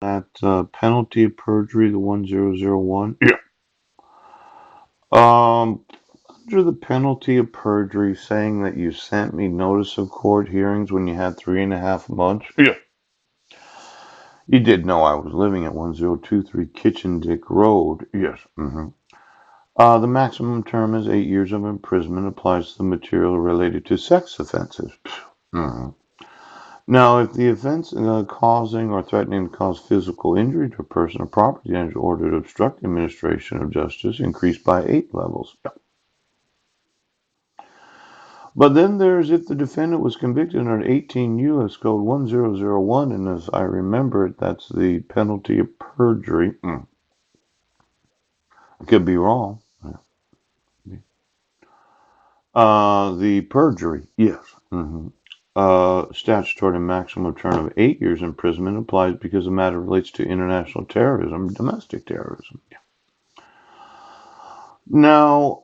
That penalty of perjury, the 1001. Yeah. Um, Under the penalty of perjury, saying that you sent me notice of court hearings when you had 3.5 months. Yeah. You did know I was living at 1023 Kitchen Dick Road. Yes. The maximum term is 8 years of imprisonment. Applies to the material related to sex offenses. Mhm. Now, if the offense causing or threatening to cause physical injury to a person or property in order to obstruct the administration of justice, increased by 8 levels. But then there's if the defendant was convicted under 18 U.S. Code 1001, and as I remember it, that's the penalty of perjury. I could be wrong. The perjury, yes. Statutory maximum term of 8 years imprisonment applies because the matter relates to international terrorism, domestic terrorism. Now,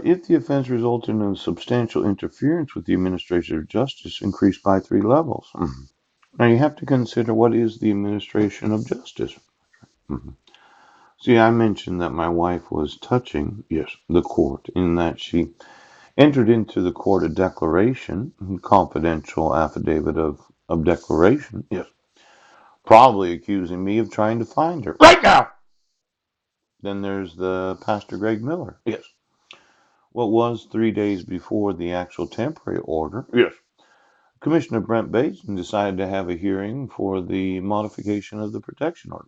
if the offense resulted in substantial interference with the administration of justice, increased by 3 levels. Now, you have to consider what is the administration of justice. Mhm. See, I mentioned that my wife was touching, Yes. the court in that she entered into the court a declaration, confidential affidavit of declaration, Yes. probably accusing me of trying to find her. Right now. Then there's the Pastor Greg Miller. Yes. What was 3 days before the actual temporary order, Yes. Commissioner Brent Bates decided to have a hearing for the modification of the protection order.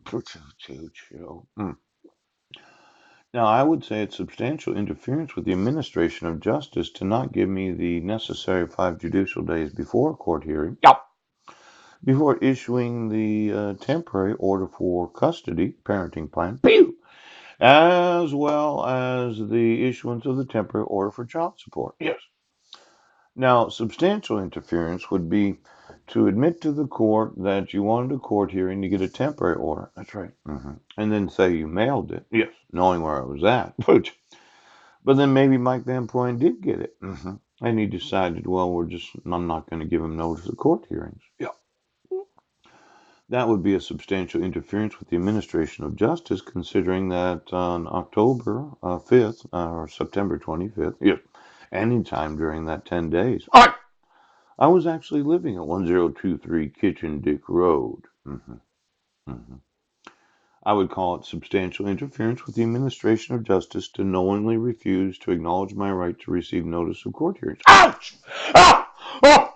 Now, I would say it's substantial interference with the administration of justice to not give me the necessary 5 judicial days before a court hearing, Yep. before issuing the temporary order for custody, parenting plan, Pew. as well as the issuance of the temporary order for child support. Yes. Now, substantial interference would be to admit to the court that you wanted a court hearing to get a temporary order. That's right. And then say you mailed it, Yes. knowing where I was at. But then maybe Mike Van Poyen did get it. And he decided, well, I'm not going to give him notice of court hearings. Yeah. That would be a substantial interference with the administration of justice, considering that on October 5th or September 25th, Yes. anytime during that 10 days, All right. I was actually living at 1023 Kitchen Dick Road. I would call it substantial interference with the administration of justice to knowingly refuse to acknowledge my right to receive notice of court hearings. Ouch. Ah. Oh.